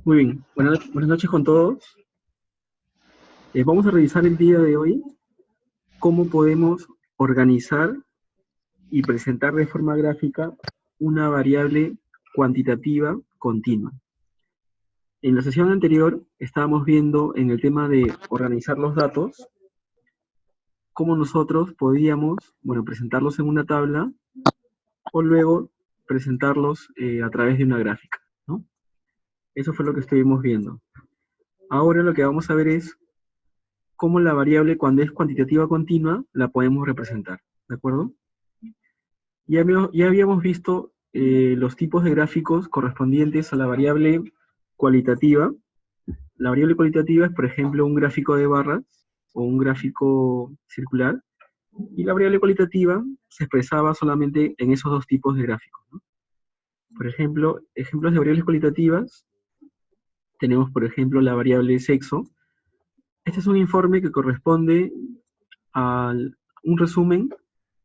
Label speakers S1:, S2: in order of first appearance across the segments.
S1: Muy bien, buenas noches con todos. Vamos a revisar el día de hoy cómo podemos organizar y presentar de forma gráfica una variable cuantitativa continua. En la sesión anterior estábamos viendo en el tema de organizar los datos, cómo nosotros podíamos, presentarlos en una tabla o luego presentarlos a través de una gráfica, ¿no? Eso fue lo que estuvimos viendo. Ahora lo que vamos a ver es cómo la variable, cuando es cuantitativa continua, la podemos representar, ¿de acuerdo? Ya habíamos visto los tipos de gráficos correspondientes a la variable cualitativa. La variable cualitativa es, por ejemplo, un gráfico de barras o un gráfico circular, y la variable cualitativa se expresaba solamente en esos dos tipos de gráficos, ¿no? Por ejemplo, ejemplos de variables cualitativas, tenemos, por ejemplo, la variable sexo. Este es un informe que corresponde a un resumen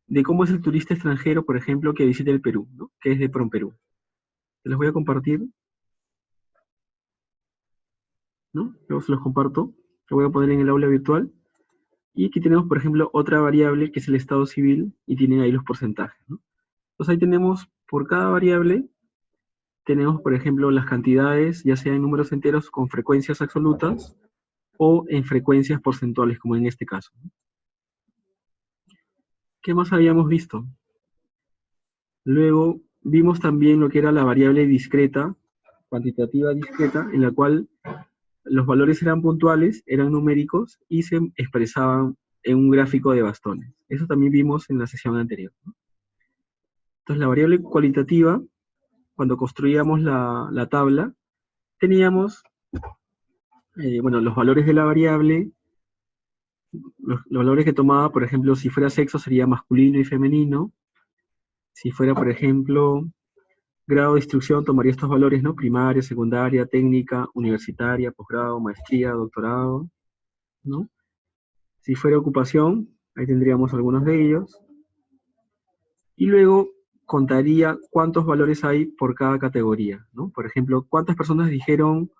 S1: de cómo es el turista extranjero, por ejemplo, que visita el Perú, ¿no? Que es de PromPerú. Se los voy a compartir, ¿no? Luego se los comparto. Lo voy a poner en el aula virtual. Y aquí tenemos, por ejemplo, otra variable que es el estado civil y tienen ahí los porcentajes, ¿no? Entonces ahí tenemos, por cada variable, tenemos, por ejemplo, las cantidades, ya sea en números enteros con frecuencias absolutas o en frecuencias porcentuales, como en este caso, ¿no? ¿Qué más habíamos visto? Luego vimos también lo que era la variable discreta, cuantitativa discreta, en la cual los valores eran puntuales, eran numéricos y se expresaban en un gráfico de bastones. Eso también vimos en la sesión anterior, ¿no? Entonces la variable cualitativa, cuando construíamos la tabla, teníamos los valores de la variable, los valores que tomaba, por ejemplo, si fuera sexo sería masculino y femenino, si fuera, por ejemplo, grado de instrucción tomaría estos valores, ¿no? Primaria, secundaria, técnica, universitaria, posgrado, maestría, doctorado, ¿no? Si fuera ocupación, ahí tendríamos algunos de ellos. Y luego contaría cuántos valores hay por cada categoría, ¿no? Por ejemplo, cuántas personas dijeron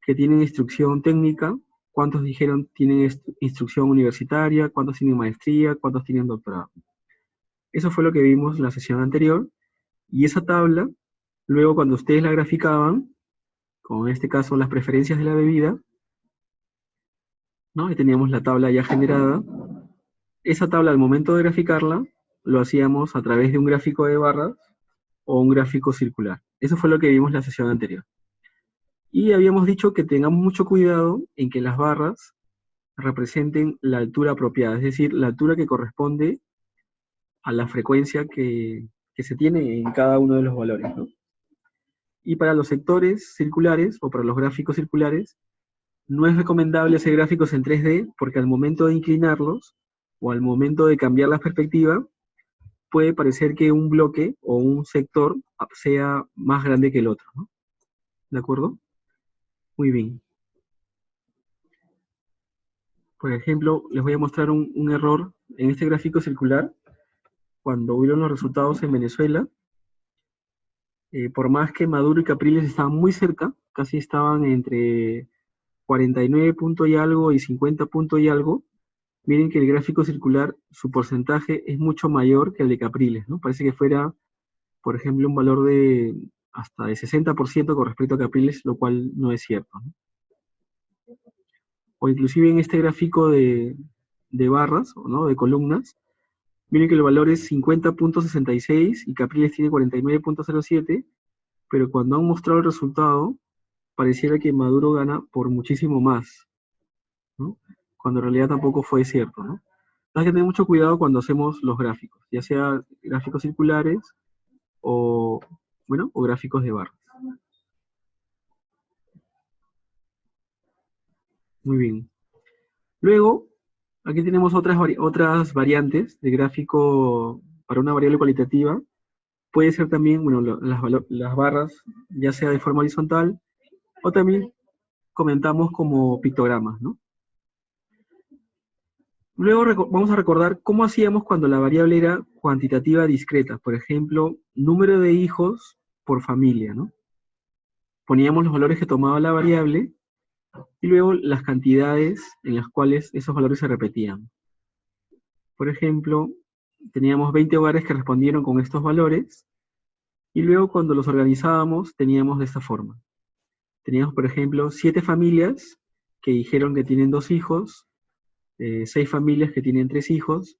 S1: que tienen instrucción técnica, cuántos dijeron tienen instrucción universitaria, cuántos tienen maestría, cuántos tienen doctorado. Eso fue lo que vimos en la sesión anterior. Y esa tabla, luego cuando ustedes la graficaban, como en este caso las preferencias de la bebida, ¿no? Ahí teníamos la tabla ya generada. Esa tabla, al momento de graficarla, lo hacíamos a través de un gráfico de barras o un gráfico circular. Eso fue lo que vimos en la sesión anterior. Y habíamos dicho que tengamos mucho cuidado en que las barras representen la altura apropiada, es decir, la altura que corresponde a la frecuencia que se tiene en cada uno de los valores, ¿no? Y para los sectores circulares o para los gráficos circulares, no es recomendable hacer gráficos en 3D porque al momento de inclinarlos o al momento de cambiar la perspectiva, puede parecer que un bloque o un sector sea más grande que el otro, ¿no? ¿De acuerdo? Muy bien. Por ejemplo, les voy a mostrar un error en este gráfico circular. Cuando hubieron los resultados en Venezuela, por más que Maduro y Capriles estaban muy cerca, casi estaban entre 49 punto y algo y 50 punto y algo, miren que el gráfico circular, su porcentaje es mucho mayor que el de Capriles, ¿no? Parece que fuera, por ejemplo, un valor de hasta de 60% con respecto a Capriles, lo cual no es cierto, ¿no? O inclusive en este gráfico de barras, ¿no? De columnas, miren que el valor es 50.66 y Capriles tiene 49.07, pero cuando han mostrado el resultado, pareciera que Maduro gana por muchísimo más, ¿no? Cuando en realidad tampoco fue cierto, ¿no? Hay que tener mucho cuidado cuando hacemos los gráficos, ya sea gráficos circulares o, o gráficos de barras. Muy bien. Luego, aquí tenemos otras variantes de gráfico para una variable cualitativa. Puede ser también, las barras, ya sea de forma horizontal, o también comentamos como pictogramas, ¿no? Luego vamos a recordar cómo hacíamos cuando la variable era cuantitativa discreta. Por ejemplo, número de hijos por familia, ¿no? poníamos los valores que tomaba la variable y luego las cantidades en las cuales esos valores se repetían. Por ejemplo, teníamos 20 hogares que respondieron con estos valores y luego cuando los organizábamos teníamos de esta forma. Teníamos, por ejemplo, 7 familias que dijeron que tienen 2 hijos, 6 familias que tienen 3 hijos,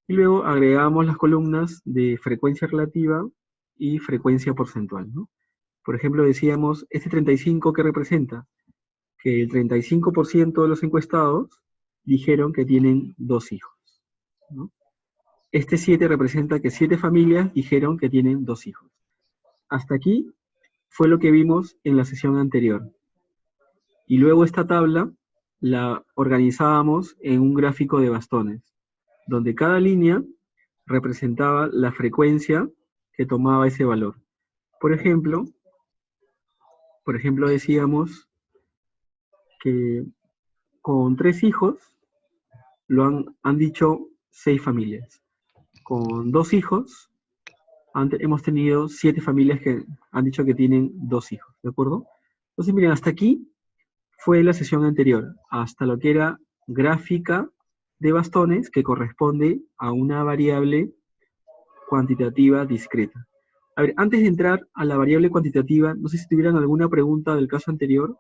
S1: y luego agregábamos las columnas de frecuencia relativa y frecuencia porcentual, ¿no? Por ejemplo, decíamos, este 35, ¿qué representa? Que el 35% de los encuestados dijeron que tienen 2 hijos, ¿no? Este 7 representa que 7 familias dijeron que tienen 2 hijos. Hasta aquí fue lo que vimos en la sesión anterior. Y luego esta tabla la organizábamos en un gráfico de bastones, donde cada línea representaba la frecuencia que tomaba ese valor. Por ejemplo decíamos que con 3 hijos lo han dicho 6 familias. Con 2 hijos hemos tenido 7 familias que han dicho que tienen 2 hijos, ¿de acuerdo? Entonces, miren, hasta aquí fue la sesión anterior, hasta lo que era gráfica de bastones que corresponde a una variable cuantitativa discreta. A ver, antes de entrar a la variable cuantitativa, no sé si tuvieran alguna pregunta del caso anterior,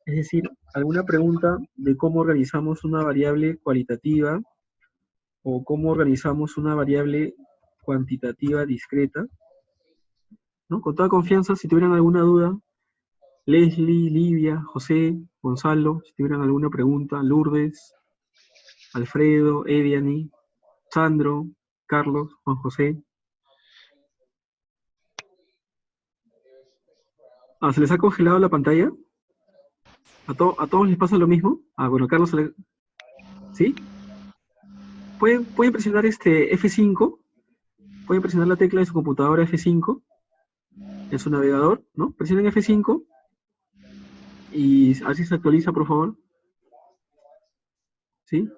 S1: es decir, alguna pregunta de cómo organizamos una variable cualitativa o cómo organizamos una variable cuantitativa discreta, ¿no? Con toda confianza, si tuvieran alguna duda, Leslie, Livia, José, Gonzalo, si tuvieran alguna pregunta, Lourdes, Alfredo, Ediani, Sandro, Carlos, Juan José. ¿Se les ha congelado la pantalla? ¿A todos les pasa lo mismo? Bueno, Carlos, ¿sí? ¿Pueden presionar F5? Pueden presionar la tecla de su computadora F5 en su navegador, ¿no? Presionen F5 y a ver si se actualiza, por favor. ¿Sí?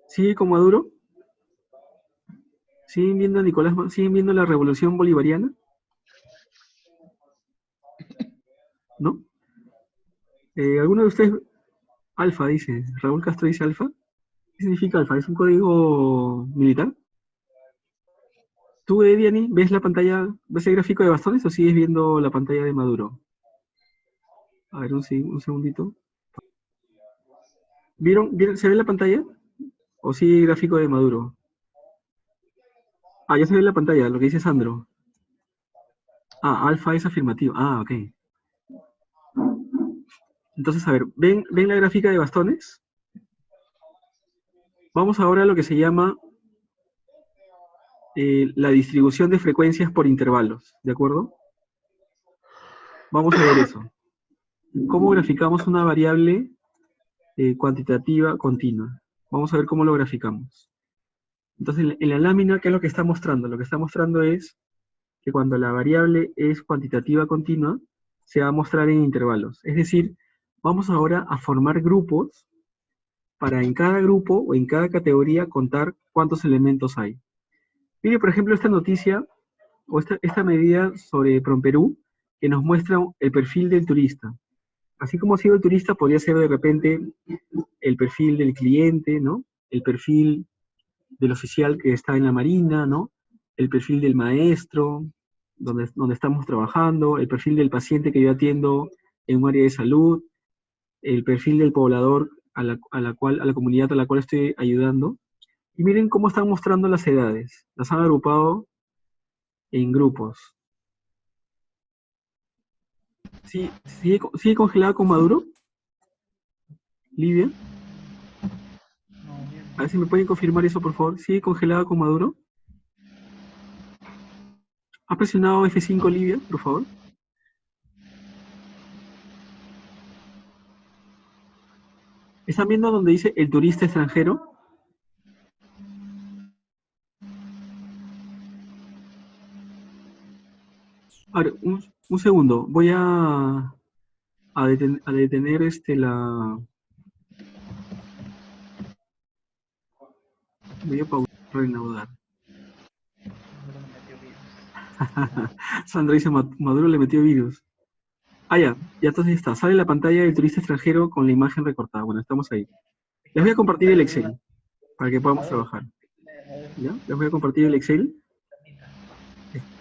S1: ¿Sigue con Maduro? ¿Siguen viendo a Nicolás? ¿Siguen viendo la revolución bolivariana? ¿No? ¿Alguno de ustedes? Alfa, dice. Raúl Castro dice alfa. ¿Qué significa alfa? ¿Es un código militar? ¿Tú, Ediani, ves la pantalla, ves el gráfico de bastones o sigues viendo la pantalla de Maduro? A ver, un segundito. ¿Se ve la pantalla? ¿O sigue el gráfico de Maduro? Ya se ve la pantalla, lo que dice Sandro. Alfa es afirmativo. Ok. Entonces, a ver, ¿ven la gráfica de bastones? Vamos ahora a lo que se llama la distribución de frecuencias por intervalos, ¿de acuerdo? Vamos a ver eso. ¿Cómo graficamos una variable cuantitativa continua? Vamos a ver cómo lo graficamos. Entonces, en la lámina, ¿qué es lo que está mostrando? Lo que está mostrando es que cuando la variable es cuantitativa continua, se va a mostrar en intervalos. Es decir, vamos ahora a formar grupos para en cada grupo o en cada categoría contar cuántos elementos hay. Mire, por ejemplo, esta noticia o esta medida sobre Promperú que nos muestra el perfil del turista. Así como ha sido el turista, podría ser de repente el perfil del cliente, ¿no? El perfil del oficial que está en la marina, ¿no? El perfil del maestro, donde estamos trabajando, el perfil del paciente que yo atiendo en un área de salud, el perfil del poblador a la comunidad a la cual estoy ayudando. Y miren cómo están mostrando las edades. Las han agrupado en grupos. ¿Sí, sigue congelada con Maduro? Livia. A ver si me pueden confirmar eso, por favor. ¿Sigue congelada con Maduro? ¿Ha presionado F5, Livia, por favor? ¿Están viendo donde dice el turista extranjero? A ver, un segundo. Voy a detener la... Voy a pausar, reanudar. Sandra dice, Maduro le metió virus. Ah, ya, ya entonces está. Sale la pantalla del turista extranjero con la imagen recortada. Bueno, estamos ahí. Les voy a compartir el Excel para que podamos trabajar. ¿Ya? Les voy a compartir el Excel.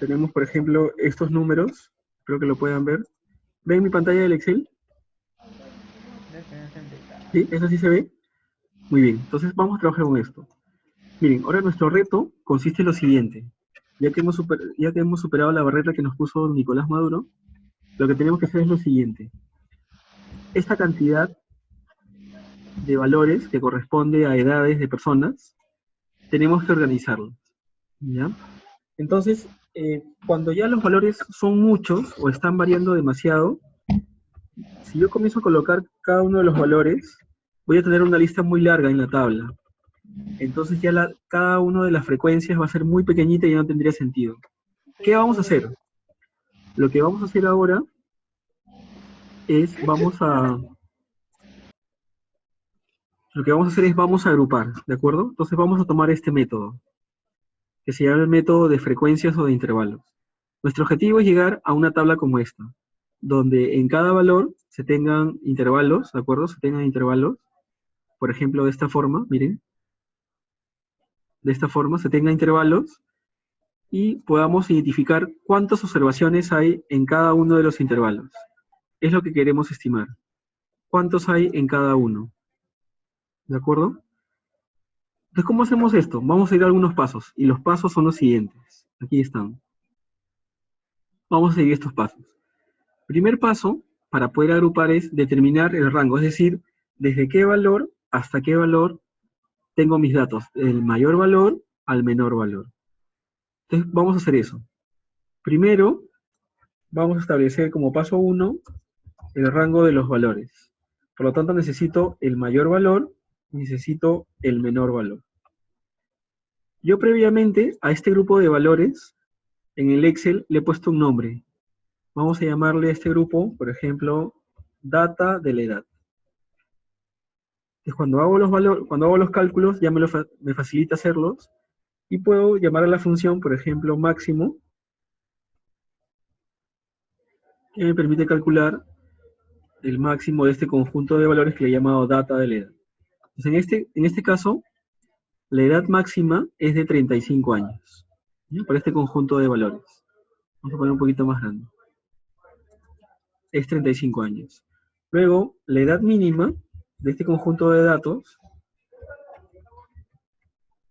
S1: Tenemos, por ejemplo, estos números. Espero que lo puedan ver. ¿Ven mi pantalla del Excel? ¿Sí? ¿Eso sí se ve? Muy bien. Entonces vamos a trabajar con esto. Miren, ahora nuestro reto consiste en lo siguiente. Ya que hemos superado la barrera que nos puso Nicolás Maduro, lo que tenemos que hacer es lo siguiente. Esta cantidad de valores que corresponde a edades de personas, tenemos que organizarlos. ¿Ya? Entonces, cuando ya los valores son muchos o están variando demasiado, si yo comienzo a colocar cada uno de los valores, voy a tener una lista muy larga en la tabla. Entonces ya cada una de las frecuencias va a ser muy pequeñita y ya no tendría sentido. ¿Qué vamos a hacer? Lo que vamos a hacer ahora es, vamos a agrupar, ¿de acuerdo? Entonces vamos a tomar este método, que se llama el método de frecuencias o de intervalos. Nuestro objetivo es llegar a una tabla como esta, donde en cada valor se tengan intervalos, ¿de acuerdo? Se tengan intervalos, por ejemplo, de esta forma, miren, de esta forma se tengan intervalos y podamos identificar cuántas observaciones hay en cada uno de los intervalos. Es lo que queremos estimar. ¿Cuántos hay en cada uno? ¿De acuerdo? Entonces, ¿cómo hacemos esto? Vamos a ir a algunos pasos, y los pasos son los siguientes. Aquí están. Vamos a seguir estos pasos. Primer paso, para poder agrupar, es determinar el rango, es decir, desde qué valor hasta qué valor tengo mis datos, del mayor valor al menor valor. Entonces, vamos a hacer eso. Primero, vamos a establecer como paso 1 el rango de los valores. Por lo tanto, necesito el mayor valor y necesito el menor valor. Yo previamente a este grupo de valores, en el Excel, le he puesto un nombre. Vamos a llamarle a este grupo, por ejemplo, data de la edad. Entonces, cuando hago los cálculos, ya me facilita hacerlos, y puedo llamar a la función, por ejemplo, máximo, que me permite calcular el máximo de este conjunto de valores que le he llamado data de la edad. Entonces, en este caso, la edad máxima es de 35 años, ¿ya? Para este conjunto de valores. Vamos a poner un poquito más grande. Es 35 años. Luego, la edad mínima de este conjunto de datos,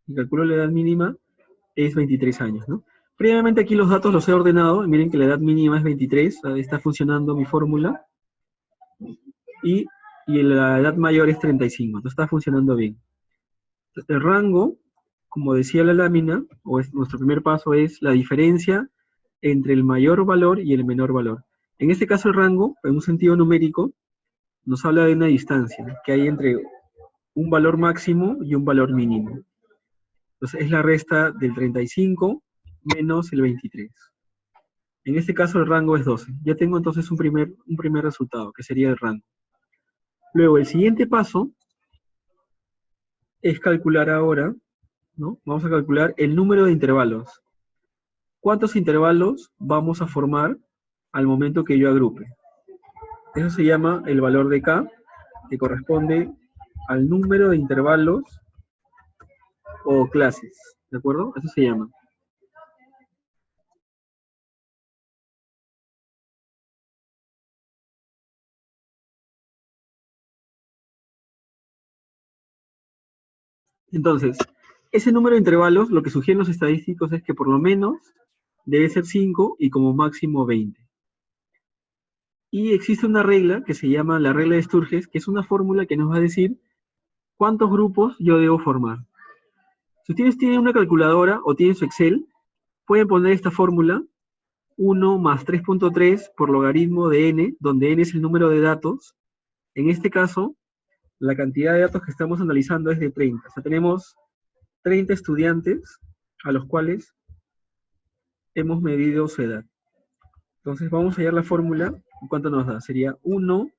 S1: y calculo la edad mínima, es 23 años, ¿no? Previamente aquí los datos los he ordenado, y miren que la edad mínima es 23, está funcionando mi fórmula, y la edad mayor es 35, entonces está funcionando bien. El rango, como decía la lámina, nuestro primer paso es la diferencia entre el mayor valor y el menor valor. En este caso el rango, en un sentido numérico, nos habla de una distancia que hay entre un valor máximo y un valor mínimo. Entonces es la resta del 35 menos el 23. En este caso el rango es 12. Ya tengo entonces un primer resultado, que sería el rango. Luego el siguiente paso es calcular ahora, ¿no? Vamos a calcular el número de intervalos. ¿Cuántos intervalos vamos a formar al momento que yo agrupe? Eso se llama el valor de K, que corresponde al número de intervalos o clases, ¿de acuerdo? Eso se llama. Entonces, ese número de intervalos, lo que sugieren los estadísticos es que por lo menos debe ser 5 y como máximo 20. Y existe una regla que se llama la regla de Sturges, que es una fórmula que nos va a decir cuántos grupos yo debo formar. Si ustedes tienen una calculadora o tienen su Excel, pueden poner esta fórmula, 1 más 3.3 por logaritmo de n, donde n es el número de datos. En este caso, la cantidad de datos que estamos analizando es de 30. O sea, tenemos 30 estudiantes a los cuales hemos medido su edad. Entonces vamos a hallar la fórmula. ¿Cuánto nos da? Sería 1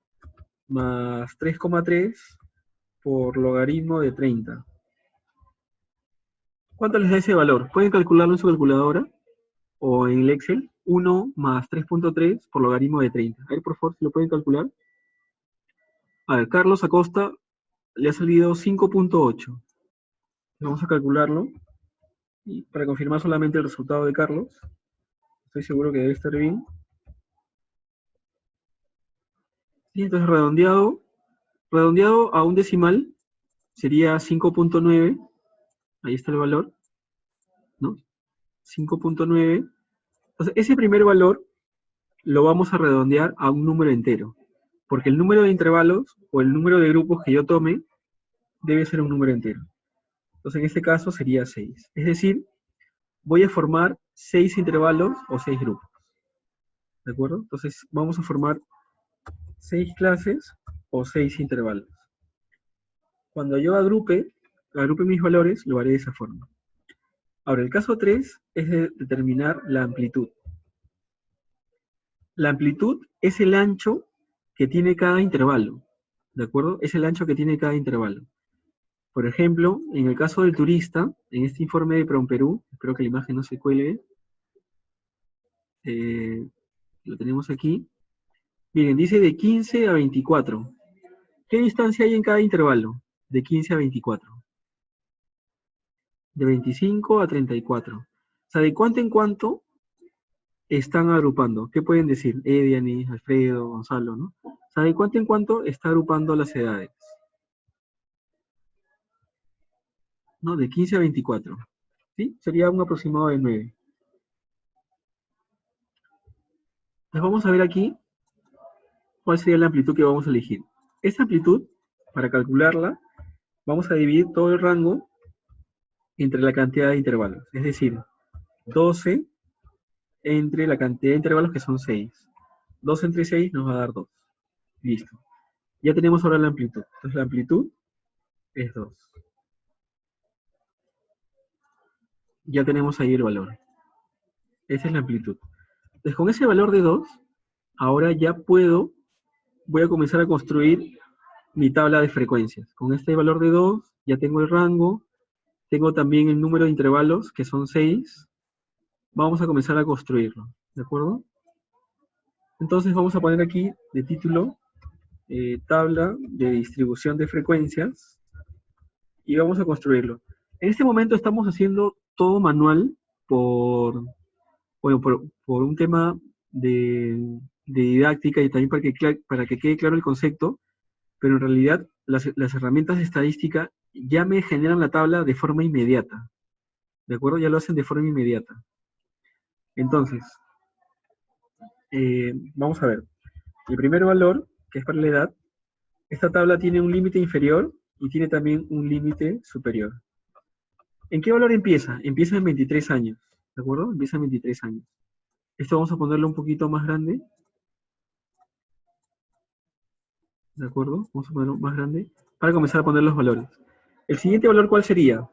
S1: más 3,3 por logaritmo de 30. ¿Cuánto les da ese valor? ¿Pueden calcularlo en su calculadora? o en el Excel, 1 más 3.3 por logaritmo de 30. A ver, por favor, si lo pueden calcular. A ver, Carlos Acosta le ha salido 5.8. Vamos a calcularlo. Y para confirmar solamente el resultado de Carlos, estoy seguro que debe estar bien. Y entonces redondeado a un decimal sería 5.9. Ahí está el valor, ¿no? 5.9. Entonces, ese primer valor lo vamos a redondear a un número entero, porque el número de intervalos o el número de grupos que yo tome debe ser un número entero. Entonces, en este caso sería 6. Es decir, voy a formar 6 intervalos o 6 grupos. ¿De acuerdo? Entonces, vamos a formar 6 clases o 6 intervalos. Cuando yo agrupe mis valores, lo haré de esa forma. Ahora, el caso 3 es de determinar la amplitud. La amplitud es el ancho que tiene cada intervalo, ¿de acuerdo? Es el ancho que tiene cada intervalo. Por ejemplo, en el caso del turista, en este informe de PROMPERÚ, espero que la imagen no se cuelgue, lo tenemos aquí. Miren, dice de 15 a 24. ¿Qué distancia hay en cada intervalo? De 15 a 24. De 25 a 34. O sea, de cuánto en cuánto están agrupando. ¿Qué pueden decir? Ediani, Alfredo, Gonzalo, ¿no? O sea, de cuánto en cuánto está agrupando las edades. ¿No? De 15 a 24. ¿Sí? Sería un aproximado de 9. Entonces vamos a ver aquí cuál sería la amplitud que vamos a elegir. Esta amplitud, para calcularla, vamos a dividir todo el rango entre la cantidad de intervalos. Es decir, 12 entre la cantidad de intervalos que son 6. 2 entre 6 nos va a dar 2. Listo. Ya tenemos ahora la amplitud. Entonces la amplitud es 2. Ya tenemos ahí el valor. Esa es la amplitud. Entonces con ese valor de 2, ahora ya voy a comenzar a construir mi tabla de frecuencias. Con este valor de 2 ya tengo el rango, tengo también el número de intervalos, que son 6. Vamos a comenzar a construirlo, ¿de acuerdo? Entonces vamos a poner aquí de título tabla de distribución de frecuencias y vamos a construirlo. En este momento estamos haciendo todo manual por, bueno, por un tema de didáctica y también para que quede claro el concepto, pero en realidad las herramientas de estadística ya me generan la tabla de forma inmediata, ¿de acuerdo? Ya lo hacen de forma inmediata. Entonces, vamos a ver. El primer valor, que es para la edad, esta tabla tiene un límite inferior y tiene también un límite superior. ¿En qué valor empieza? Empieza en 23 años, ¿de acuerdo? Empieza en 23 años. Esto vamos a ponerlo un poquito más grande, ¿de acuerdo? Vamos a ponerlo más grande para comenzar a poner los valores. ¿El siguiente valor cuál sería?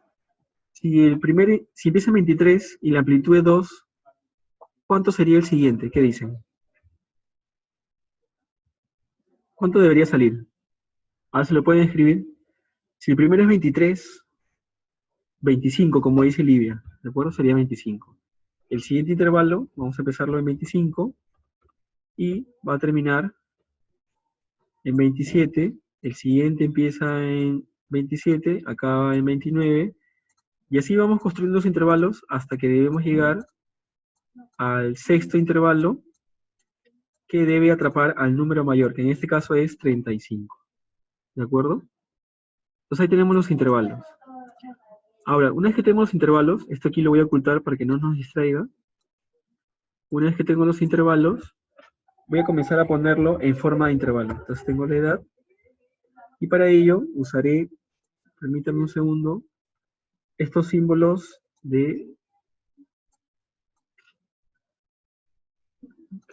S1: Si empieza en 23 y la amplitud es 2, ¿cuánto sería el siguiente? ¿Qué dicen? ¿Cuánto debería salir? Ahora se lo pueden escribir. Si el primero es 23, 25, como dice Livia, ¿de acuerdo? Sería 25. El siguiente intervalo, vamos a empezarlo en 25 y va a terminar en 27. El siguiente empieza en 27, acaba en 29. Y así vamos construyendo los intervalos hasta que debemos llegar al sexto intervalo que debe atrapar al número mayor, que en este caso es 35. ¿De acuerdo? Entonces ahí tenemos los intervalos. Ahora, una vez que tenemos los intervalos, esto aquí lo voy a ocultar para que no nos distraiga. Una vez que tengo los intervalos, voy a comenzar a ponerlo en forma de intervalo. Entonces tengo la edad, y para ello usaré, permítanme un segundo, estos símbolos que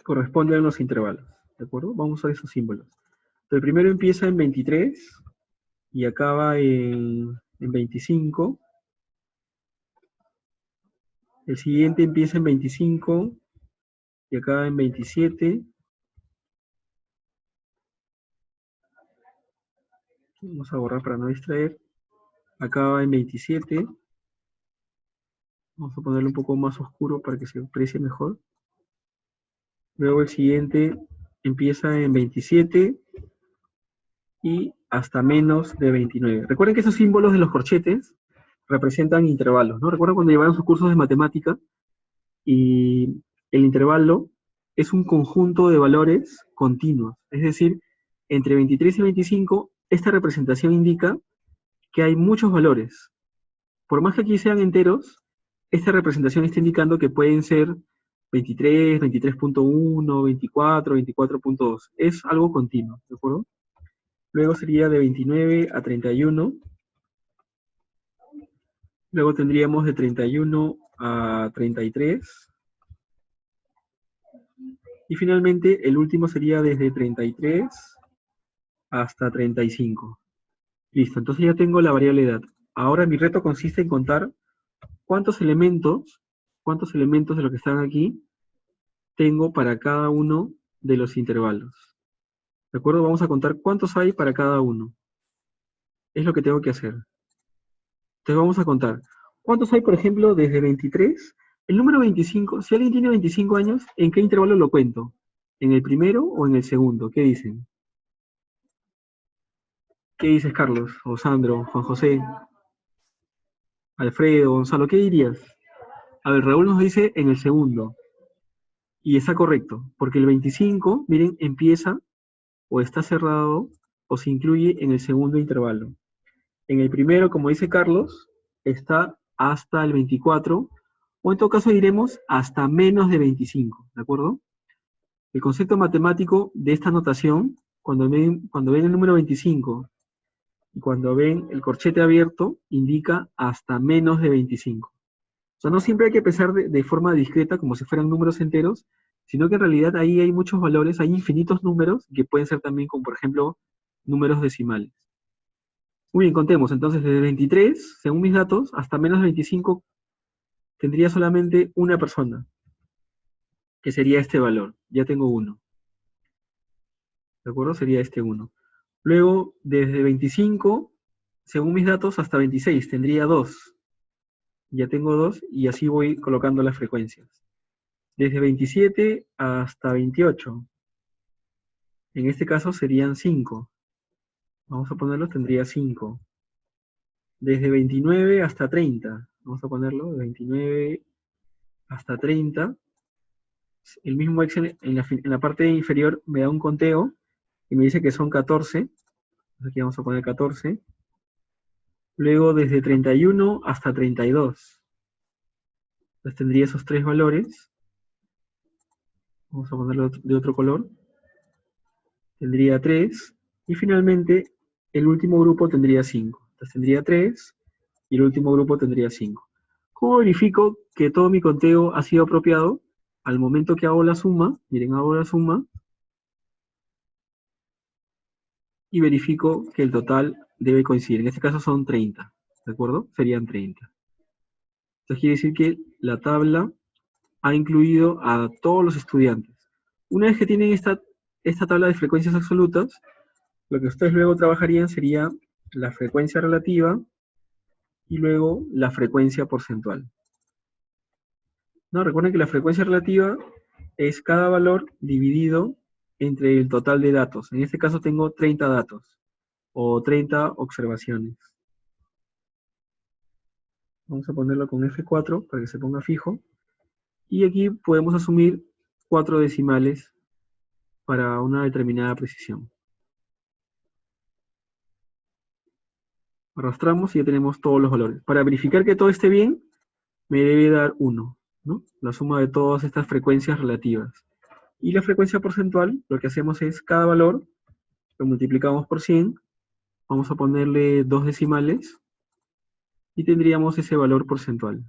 S1: corresponden a los intervalos. ¿De acuerdo? Vamos a usar esos símbolos. Entonces, el primero empieza en 23 y acaba en 25. El siguiente empieza en 25 y acaba en 27. Vamos a borrar para no distraer. Acaba en 27. Vamos a ponerlo un poco más oscuro para que se aprecie mejor. Luego el siguiente empieza en 27 y hasta menos de 29. Recuerden que esos símbolos de los corchetes representan intervalos, ¿no? Recuerden cuando llevaron sus cursos de matemática y el intervalo es un conjunto de valores continuos. Es decir, entre 23 y 25, esta representación indica que hay muchos valores. Por más que aquí sean enteros, esta representación está indicando que pueden ser 23, 23.1, 24, 24.2. Es algo continuo, ¿de acuerdo? Luego sería de 29 a 31. Luego tendríamos de 31 a 33. Y finalmente el último sería desde 33 hasta 35. Listo, entonces ya tengo la variable edad. Ahora mi reto consiste en contar cuántos elementos de lo que están aquí tengo para cada uno de los intervalos. ¿De acuerdo? Vamos a contar cuántos hay para cada uno. Es lo que tengo que hacer. Entonces vamos a contar. ¿Cuántos hay, por ejemplo, desde 23? El número 25, si alguien tiene 25 años, ¿en qué intervalo lo cuento? ¿En el primero o en el segundo? ¿Qué dicen? ¿Qué dices, Carlos? O Sandro, Juan José, Alfredo, Gonzalo, ¿qué dirías? A ver, Raúl nos dice en el segundo. Y está correcto, porque el 25, miren, empieza o está cerrado o se incluye en el segundo intervalo. En el primero, como dice Carlos, está hasta el 24, o en todo caso diremos hasta menos de 25, ¿de acuerdo? El concepto matemático de esta notación, cuando ven el número 25 y cuando ven el corchete abierto, indica hasta menos de 25. O sea, no siempre hay que pensar de forma discreta como si fueran números enteros, sino que en realidad ahí hay muchos valores, hay infinitos números que pueden ser también como por ejemplo números decimales. Muy bien, contemos. Entonces, desde 23, según mis datos, hasta menos de 25 tendría solamente una persona, que sería este valor. Ya tengo uno. ¿De acuerdo? Sería este uno. Luego, desde 25, según mis datos, hasta 26 tendría dos. Ya tengo dos y así voy colocando las frecuencias. Desde 27 hasta 28. En este caso serían 5. Vamos a ponerlo, tendría 5. Desde 29 hasta 30. Vamos a ponerlo, de 29 hasta 30. El mismo Excel en la parte inferior me da un conteo y me dice que son 14. Entonces aquí vamos a poner 14. Luego desde 31 hasta 32. Entonces tendría esos tres valores. Vamos a ponerlo de otro color. Tendría 3. Y finalmente el último grupo tendría 5. Entonces tendría 3 y el último grupo tendría 5. ¿Cómo verifico que todo mi conteo ha sido apropiado? Al momento que hago la suma, miren, hago la suma y verifico que el total debe coincidir. En este caso son 30, ¿de acuerdo? Serían 30. Entonces quiere decir que la tabla ha incluido a todos los estudiantes. Una vez que tienen esta tabla de frecuencias absolutas, lo que ustedes luego trabajarían sería la frecuencia relativa y luego la frecuencia porcentual. No, recuerden que la frecuencia relativa es cada valor dividido entre el total de datos. En este caso tengo 30 datos o 30 observaciones. Vamos a ponerlo con F4 para que se ponga fijo. Y aquí podemos asumir 4 decimales para una determinada precisión. Arrastramos y ya tenemos todos los valores. Para verificar que todo esté bien, me debe dar 1, ¿no? La suma de todas estas frecuencias relativas. Y la frecuencia porcentual, lo que hacemos es cada valor lo multiplicamos por 100, vamos a ponerle 2 decimales y tendríamos ese valor porcentual.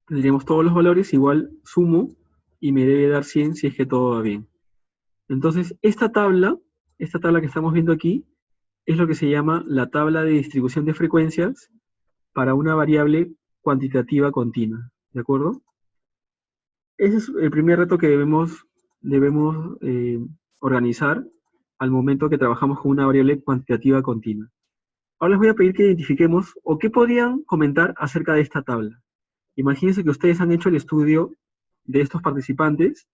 S1: Tendríamos todos los valores, igual sumo y me debe dar 100 si es que todo va bien. Entonces, esta tabla que estamos viendo aquí, es lo que se llama la tabla de distribución de frecuencias para una variable cuantitativa continua. ¿De acuerdo? Ese es el primer reto que debemos organizar al momento que trabajamos con una variable cuantitativa continua. Ahora les voy a pedir que identifiquemos o qué podrían comentar acerca de esta tabla. Imagínense que ustedes han hecho el estudio de estos participantes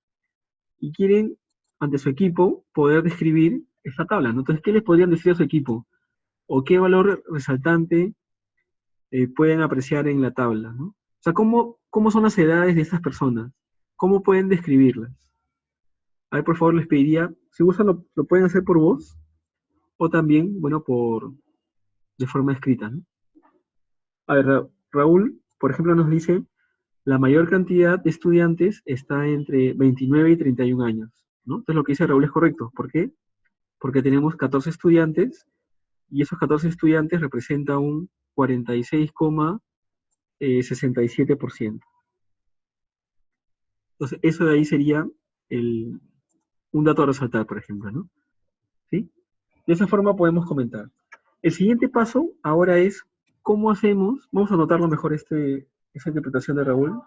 S1: y quieren, ante su equipo, poder describir esta tabla, ¿no? Entonces, ¿qué les podrían decir a su equipo? ¿O qué valor resaltante pueden apreciar en la tabla, ¿no? O sea, ¿cómo son las edades de estas personas? ¿Cómo pueden describirlas? A ver, por favor, les pediría, si gustan, lo pueden hacer por voz o también, bueno, de forma escrita, ¿no? A ver, Raúl, por ejemplo, nos dice, la mayor cantidad de estudiantes está entre 29 y 31 años, ¿no? Entonces lo que dice Raúl es correcto. ¿Por qué? Porque tenemos 14 estudiantes y esos 14 estudiantes representan un 46,67%. Entonces, eso de ahí sería un dato a resaltar, por ejemplo, ¿no? ¿Sí? De esa forma podemos comentar. El siguiente paso ahora es cómo hacemos, vamos a anotarlo mejor esa interpretación de Raúl.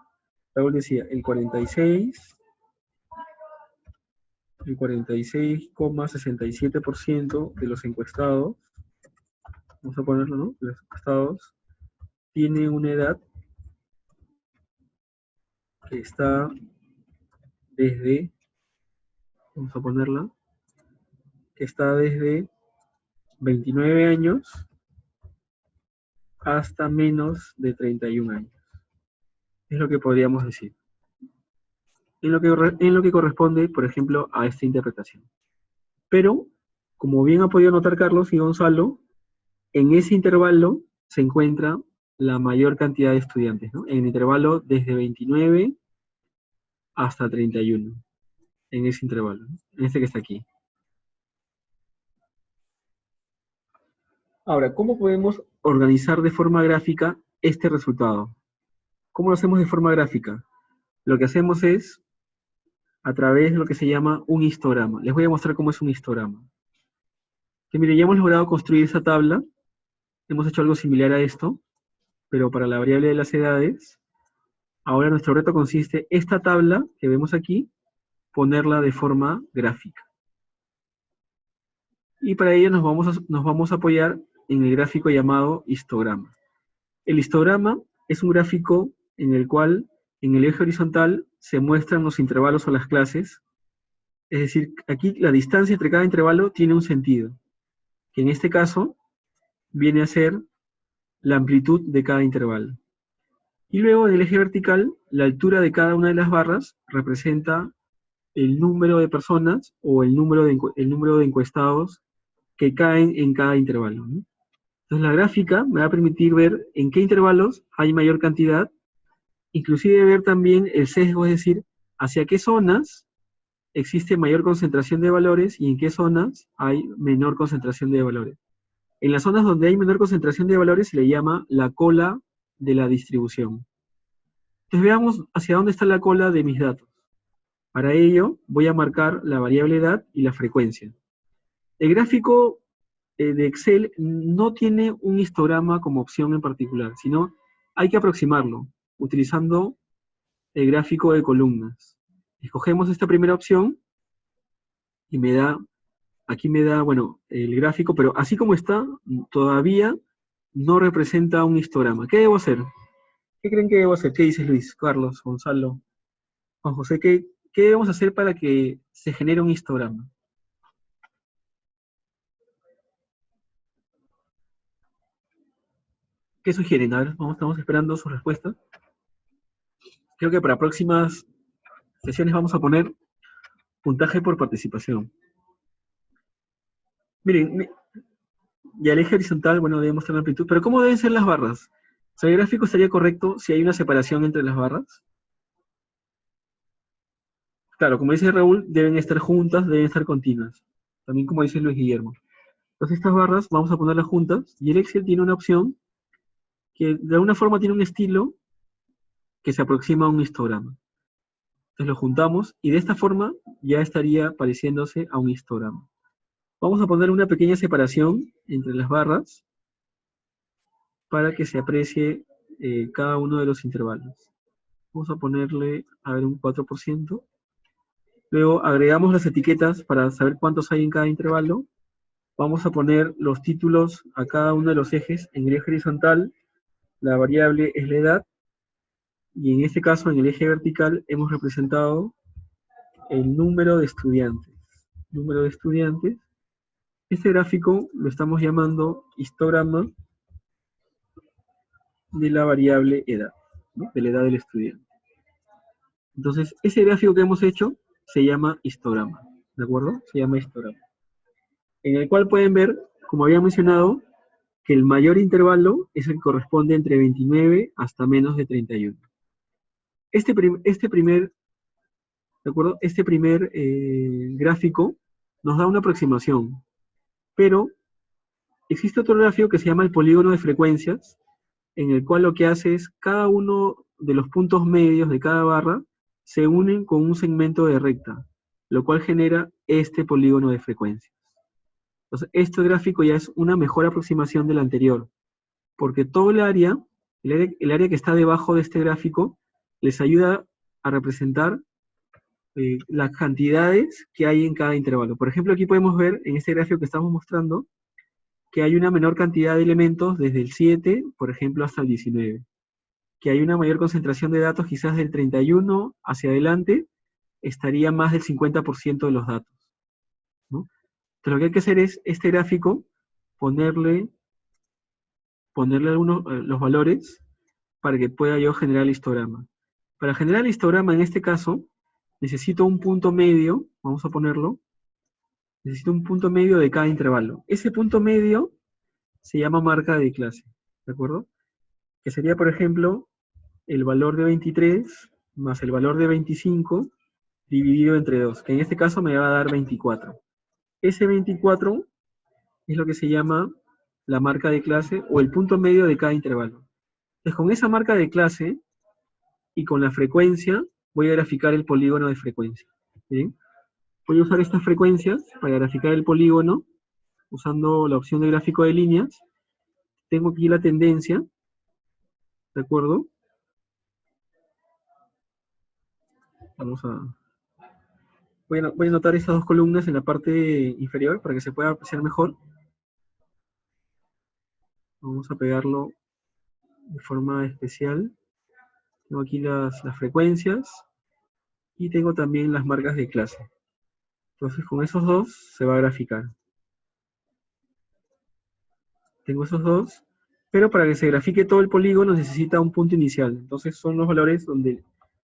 S1: Raúl decía, el 46,67% de los encuestados, vamos a ponerlo, ¿no? De los encuestados tiene una edad que está desde, vamos a ponerla, que está desde 29 años hasta menos de 31 años. Es lo que podríamos decir. En lo que corresponde, por ejemplo, a esta interpretación. Pero, como bien ha podido notar Carlos y Gonzalo, en ese intervalo se encuentra la mayor cantidad de estudiantes, ¿no? En el intervalo desde 29 hasta 31, en ese intervalo, ¿no? En este que está aquí. Ahora, ¿cómo podemos organizar de forma gráfica este resultado? ¿Cómo lo hacemos de forma gráfica? Lo que hacemos es a través de lo que se llama un histograma. Les voy a mostrar cómo es un histograma. Que mire, ya hemos logrado construir esa tabla. Hemos hecho algo similar a esto, pero para la variable de las edades. Ahora nuestro reto consiste, esta tabla que vemos aquí, ponerla de forma gráfica. Y para ello nos vamos a apoyar en el gráfico llamado histograma. El histograma es un gráfico en el cual en el eje horizontal se muestran los intervalos o las clases. Es decir, aquí la distancia entre cada intervalo tiene un sentido, que en este caso viene a ser la amplitud de cada intervalo. Y luego en el eje vertical, la altura de cada una de las barras representa el número de personas o el número de encuestados que caen en cada intervalo, ¿no? Entonces la gráfica me va a permitir ver en qué intervalos hay mayor cantidad, inclusive ver también el sesgo, es decir, hacia qué zonas existe mayor concentración de valores y en qué zonas hay menor concentración de valores. En las zonas donde hay menor concentración de valores se le llama la cola de la distribución. Entonces veamos hacia dónde está la cola de mis datos. Para ello voy a marcar la variable edad y la frecuencia. El gráfico de Excel no tiene un histograma como opción en particular, sino hay que aproximarlo utilizando el gráfico de columnas. Escogemos esta primera opción y aquí me da, bueno, el gráfico, pero así como está, todavía no representa un histograma. ¿Qué debo hacer? ¿Qué creen que debo hacer? ¿Qué dices Luis, Carlos, Gonzalo, Juan José? ¿Qué debemos hacer para que se genere un histograma? ¿Qué sugieren? A ver, estamos esperando su respuesta. Creo que para próximas sesiones vamos a poner puntaje por participación. Miren, y al eje horizontal, bueno, debemos tener amplitud, pero ¿cómo deben ser las barras? O sea, el gráfico estaría correcto si hay una separación entre las barras. Claro, como dice Raúl, deben estar juntas, deben estar continuas. También como dice Luis Guillermo. Entonces estas barras vamos a ponerlas juntas, y el Excel tiene una opción que de alguna forma tiene un estilo que se aproxima a un histograma. Entonces lo juntamos, y de esta forma ya estaría pareciéndose a un histograma. Vamos a poner una pequeña separación entre las barras para que se aprecie cada uno de los intervalos. Vamos a ponerle, a ver, un 4%. Luego agregamos las etiquetas para saber cuántos hay en cada intervalo. Vamos a poner los títulos a cada uno de los ejes. En el eje horizontal, la variable es la edad, y en este caso, en el eje vertical, hemos representado el número de estudiantes. Número de estudiantes. Este gráfico lo estamos llamando histograma de la variable edad, ¿no? De la edad del estudiante. Entonces, ese gráfico que hemos hecho se llama histograma, ¿de acuerdo? Se llama histograma. En el cual pueden ver, como había mencionado, que el mayor intervalo es el que corresponde entre 29 hasta menos de 31. Este primer gráfico nos da una aproximación, pero existe otro gráfico que se llama el polígono de frecuencias, en el cual lo que hace es cada uno de los puntos medios de cada barra se unen con un segmento de recta, lo cual genera este polígono de frecuencias. Entonces, este gráfico ya es una mejor aproximación del anterior, porque todo el área que está debajo de este gráfico, les ayuda a representar las cantidades que hay en cada intervalo. Por ejemplo, aquí podemos ver en este gráfico que estamos mostrando, que hay una menor cantidad de elementos desde el 7, por ejemplo, hasta el 19. Que hay una mayor concentración de datos, quizás del 31 hacia adelante, estaría más del 50% de los datos, ¿no? Entonces, lo que hay que hacer es, este gráfico, ponerle los valores para que pueda yo generar el histograma. Para generar el histograma, en este caso, necesito un punto medio, vamos a ponerlo, necesito un punto medio de cada intervalo. Ese punto medio se llama marca de clase, ¿de acuerdo? Que sería, por ejemplo, el valor de 23 más el valor de 25 dividido entre 2, que en este caso me va a dar 24. Ese 24 es lo que se llama la marca de clase o el punto medio de cada intervalo. Entonces, con esa marca de clase y con la frecuencia, voy a graficar el polígono de frecuencia. ¿Bien? Voy a usar estas frecuencias para graficar el polígono, usando la opción de gráfico de líneas. Tengo aquí la tendencia, ¿de acuerdo? Voy a anotar estas dos columnas en la parte inferior para que se pueda apreciar mejor. Vamos a pegarlo de forma especial. Tengo aquí las frecuencias y tengo también las marcas de clase. Entonces con esos dos se va a graficar. Tengo esos dos, pero para que se grafique todo el polígono necesita un punto inicial. Entonces son los valores donde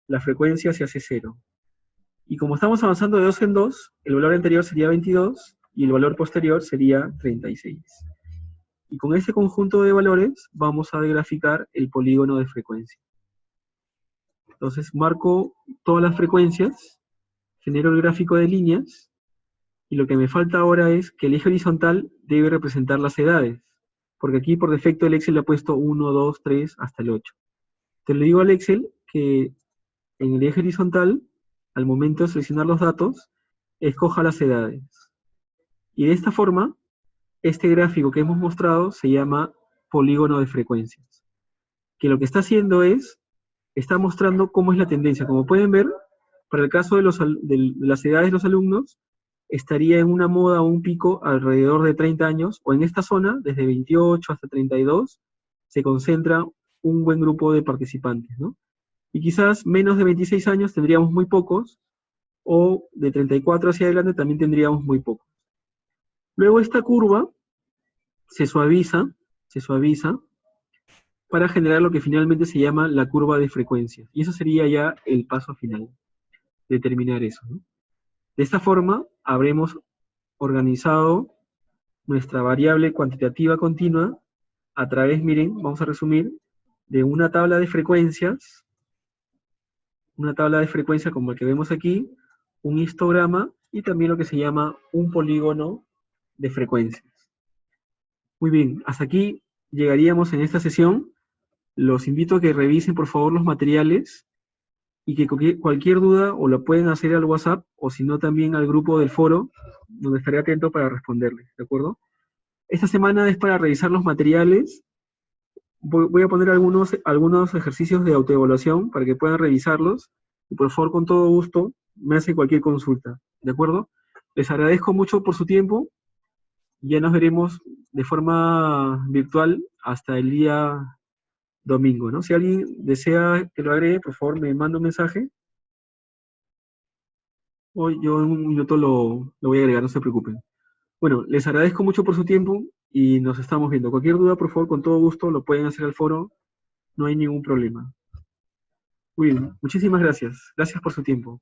S1: la frecuencia se hace 0. Y como estamos avanzando de 2 en 2, el valor anterior sería 22 y el valor posterior sería 36. Y con este conjunto de valores vamos a graficar el polígono de frecuencia. Entonces marco todas las frecuencias, genero el gráfico de líneas, y lo que me falta ahora es que el eje horizontal debe representar las edades, porque aquí por defecto el Excel le ha puesto 1, 2, 3, hasta el 8. Te le digo al Excel que en el eje horizontal, al momento de seleccionar los datos, escoja las edades. Y de esta forma, este gráfico que hemos mostrado se llama polígono de frecuencias. Que lo que está haciendo es, está mostrando cómo es la tendencia. Como pueden ver, para el caso de las edades de los alumnos, estaría en una moda o un pico alrededor de 30 años, o en esta zona, desde 28 hasta 32, se concentra un buen grupo de participantes, ¿no? Y quizás menos de 26 años tendríamos muy pocos, o de 34 hacia adelante también tendríamos muy pocos. Luego esta curva se suaviza para generar lo que finalmente se llama la curva de frecuencias. Y eso sería ya el paso final, determinar eso, ¿no? De esta forma habremos organizado nuestra variable cuantitativa continua a través, miren, vamos a resumir, de una tabla de frecuencias como el que vemos aquí, un histograma y también lo que se llama un polígono de frecuencias. Muy bien, hasta aquí llegaríamos en esta sesión. Los invito a que revisen por favor los materiales y que cualquier duda o lo pueden hacer al WhatsApp o si no también al grupo del foro, donde estaré atento para responderles, ¿de acuerdo? Esta semana es para revisar los materiales. Voy a poner algunos ejercicios de autoevaluación para que puedan revisarlos y por favor con todo gusto me hacen cualquier consulta, ¿de acuerdo? Les agradezco mucho por su tiempo Ya nos veremos de forma virtual hasta el día domingo, ¿no? Si alguien desea que lo agregue, por favor me manda un mensaje o yo en un minuto lo voy a agregar, no se preocupen. Bueno, les agradezco mucho por su tiempo y nos estamos viendo. Cualquier duda, por favor, con todo gusto lo pueden hacer al foro, no hay ningún problema. Muy bien, muchísimas gracias. Gracias por su tiempo.